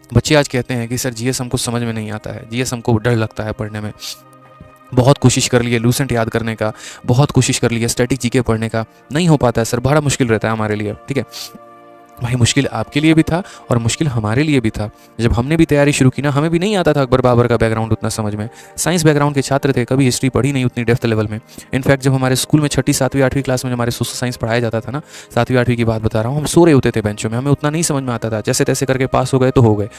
बच्चे आज कहते हैं कि सर जीएस हमको समझ में नहीं आता है, जीएस हमको डर लगता है पढ़ने में। बहुत कोशिश कर लिए लूसेंट याद करने का, बहुत कोशिश कर लिए स्टैटिक जीके पढ़ने का, नहीं हो पाता है सर, बड़ा मुश्किल रहता है हमारे लिए। ठीक है भाई, मुश्किल आपके लिए भी था और मुश्किल हमारे लिए भी था। जब हमने भी तैयारी शुरू की ना, हमें भी नहीं आता था अकबर बाबर का बैकग्राउंड उतना समझ में। साइंस बैकग्राउंड के छात्र थे, कभी हिस्ट्री पढ़ी नहीं उतनी डेप्थ लेवल में। इनफैक्ट जब हमारे स्कूल में छठी 7वीं 8वीं क्लास में हमारे सोशल साइंस पढ़ाया जाता था ना, 7वीं 8वीं की बात बता रहा हूँ, हम सो रहे होते थे बेंचों में, हमें उतना नहीं समझ में आता था, जैसे तैसे करके पास हो गए तो हो गए।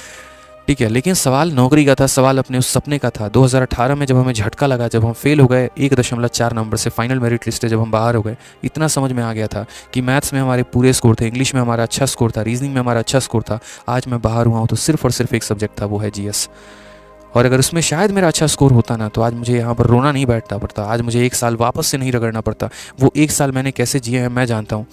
ठीक है, लेकिन सवाल नौकरी का था, सवाल अपने उस सपने का था। 2018 में जब हमें झटका लगा, जब हम फेल हो गए 1.4 नंबर से फाइनल मेरिट लिस्ट से जब हम बाहर हो गए, इतना समझ में आ गया था कि मैथ्स में हमारे पूरे स्कोर थे, इंग्लिश में हमारा अच्छा स्कोर था, रीजनिंग में हमारा अच्छा स्कोर था। आज मैं बाहर हुआ हूँ तो सिर्फ और सिर्फ एक सब्जेक्ट था, वो है जीएस। और अगर उसमें शायद मेरा अच्छा स्कोर होता ना, तो आज मुझे यहाँ पर रोना नहीं बैठना पड़ता, आज मुझे 1 साल वापस से नहीं रगड़ना पड़ता। वो 1 साल मैंने कैसे जिए हैं मैं जानता हूँ।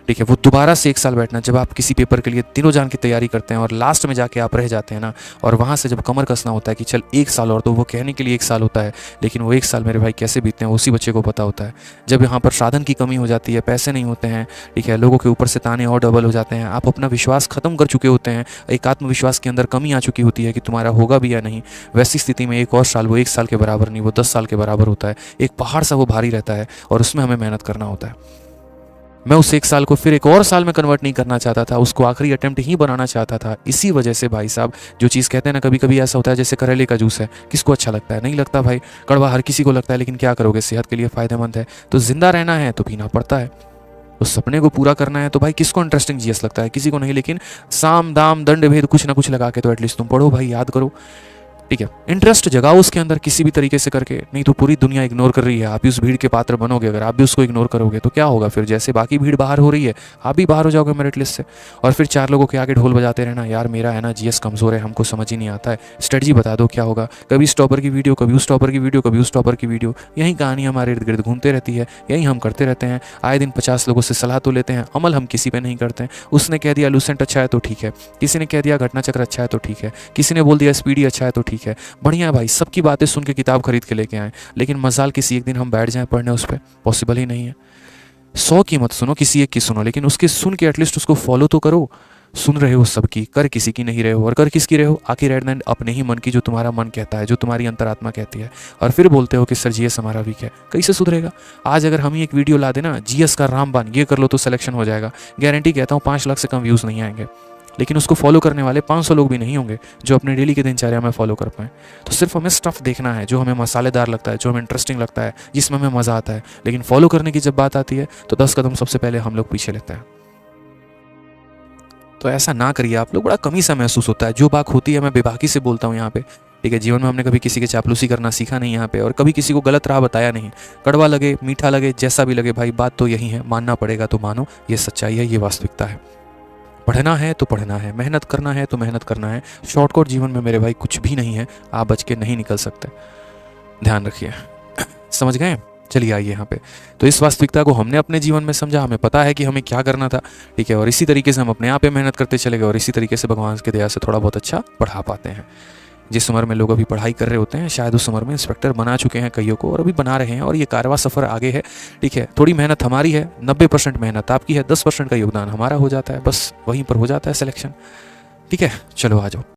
ठीक है, वो दोबारा से 1 साल बैठना, जब आप किसी पेपर के लिए दिनों जान की तैयारी करते हैं और लास्ट में जाके आप रह जाते हैं ना, और वहाँ से जब कमर कसना होता है कि चल 1 साल और, तो वो कहने के लिए 1 साल होता है, लेकिन वो 1 साल मेरे भाई कैसे बीतते हैं उसी बच्चे को पता होता है। जब यहाँ पर साधन की कमी हो जाती है, पैसे नहीं होते हैं, ठीक है, लोगों के ऊपर से ताने और डबल हो जाते हैं, आप अपना विश्वास खत्म कर चुके होते हैं, एक आत्मविश्वास के अंदर कमी आ चुकी होती है कि तुम्हारा होगा भी या नहीं, वैसी स्थिति में एक और साल, वो 1 साल के बराबर नहीं, वो 10 साल के बराबर होता है। एक पहाड़ सा वो भारी रहता है और उसमें हमें मेहनत करना होता है। मैं उस 1 साल को फिर एक और साल में कन्वर्ट नहीं करना चाहता था, उसको आखिरी अटेम्प्ट ही बनाना चाहता था। इसी वजह से भाई साहब, जो चीज़ कहते हैं ना, कभी कभी ऐसा होता है जैसे करेले का जूस है, किसको अच्छा लगता है? नहीं लगता भाई, कड़वा हर किसी को लगता है, लेकिन क्या करोगे, सेहत के लिए फ़ायदेमंद है, तो जिंदा रहना है तो पीना पड़ता है। उस सपने को पूरा करना है तो भाई किसको इंटरेस्टिंग जीएस लगता है? किसी को नहीं, लेकिन साम दाम दंड भेद कुछ ना कुछ लगा के तो एटलीस्ट तुम पढ़ो भाई, याद करो। ठीक है, इंटरेस्ट जगाओ उसके अंदर किसी भी तरीके से करके, नहीं तो पूरी दुनिया इग्नोर कर रही है, आप भी उस भीड़ के पात्र बनोगे। अगर आप भी उसको इग्नोर करोगे तो क्या होगा फिर? जैसे बाकी भीड़ बाहर हो रही है, आप भी बाहर हो जाओगे मेरिट लिस्ट से, और फिर 4 लोगों के आगे ढोल बजाते रहना, यार मेरा है ना जीएस कमजोर है, हमको समझ ही नहीं आता है, स्ट्रेटजी बता दो क्या होगा। कभी इस टॉपर की वीडियो, कभी उस टॉपर की वीडियो, कभी उस टॉपर की वीडियो, यही कहानी हमारे इर्द गिर्द घूमते रहती है, यही हम करते रहते हैं। आए दिन 50 लोगों से सलाह तो लेते हैं, अमल हम किसी पे नहीं करते हैं। उसने कह दिया लूसेंट अच्छा है तो ठीक है, किसी ने कह दिया घटना चक्र अच्छा है तो ठीक है, किसी ने बोल दिया स्पीडी अच्छा है तो ठीक है, बढ़िया भाई, सबकी बातें सुन के किताब खरीद के लेके आए, लेकिन मजाल किसी एक दिन हम बैठ जाएं पढ़ने उस पर, पॉसिबल ही नहीं है। 100 की मत सुनो, किसी एक की सुनो, लेकिन उसके सुन के एटलीस्ट उसको फॉलो तो करो। सुन रहे हो सबकी, कर किसी की नहीं रहे हो, और कर किसकी रहे हो? आखिर एट द एंड अपने ही मन की, जो तुम्हारा मन कहता है, जो तुम्हारी अंतरात्मा कहती है। और फिर बोलते हो कि सर जीएस हमारा वीक है, कैसे सुधरेगा? आज अगर हम ही एक वीडियो ला देना, जीएस का रामबान, ये कर लो तो सिलेक्शन हो जाएगा, गारंटी कहता हूँ 5 लाख से कम व्यूज़ नहीं आएंगे, लेकिन उसको फॉलो करने वाले 500 लोग भी नहीं होंगे जो अपने डेली के दिनचर्या में फॉलो कर पाएँ। तो सिर्फ हमें स्टफ़ देखना है जो हमें मसालेदार लगता है, जो हमें इंटरेस्टिंग लगता है, जिसमें हमें मज़ा आता है, लेकिन फॉलो करने की जब बात आती है तो 10 कदम सबसे पहले हम लोग पीछे लेते हैं। तो ऐसा ना करिए आप लोग, बड़ा कमी सा महसूस होता है। जो बात होती है मैं बेबाकी से बोलता हूँ यहाँ पे, ठीक है, जीवन में हमने कभी किसी के चापलूसी करना सीखा नहीं यहाँ पे, और कभी किसी को गलत राह बताया नहीं। कड़वा लगे, मीठा लगे, जैसा भी लगे भाई, बात तो यही है, मानना पड़ेगा तो मानो, ये सच्चाई है, ये वास्तविकता है। पढ़ना है तो पढ़ना है, मेहनत करना है तो मेहनत करना है। शॉर्टकट जीवन में मेरे भाई कुछ भी नहीं है, आप बच के नहीं निकल सकते, ध्यान रखिए। समझ गए? चलिए आइए यहाँ पे, तो इस वास्तविकता को हमने अपने जीवन में समझा, हमें पता है कि हमें क्या करना था, ठीक है, और इसी तरीके से हम अपने आप पे मेहनत करते चले गए, और इसी तरीके से भगवान की दया से थोड़ा बहुत अच्छा पढ़ा पाते हैं। जिस उम्र में लोग अभी पढ़ाई कर रहे होते हैं, शायद उस उम्र में इंस्पेक्टर बना चुके हैं कईयों को, और अभी बना रहे हैं, और ये कारवा सफ़र आगे है। ठीक है, थोड़ी मेहनत हमारी है, 90% मेहनत आपकी है, 10% का योगदान हमारा हो जाता है, बस वहीं पर हो जाता है सिलेक्शन। ठीक है, चलो आ जाओ।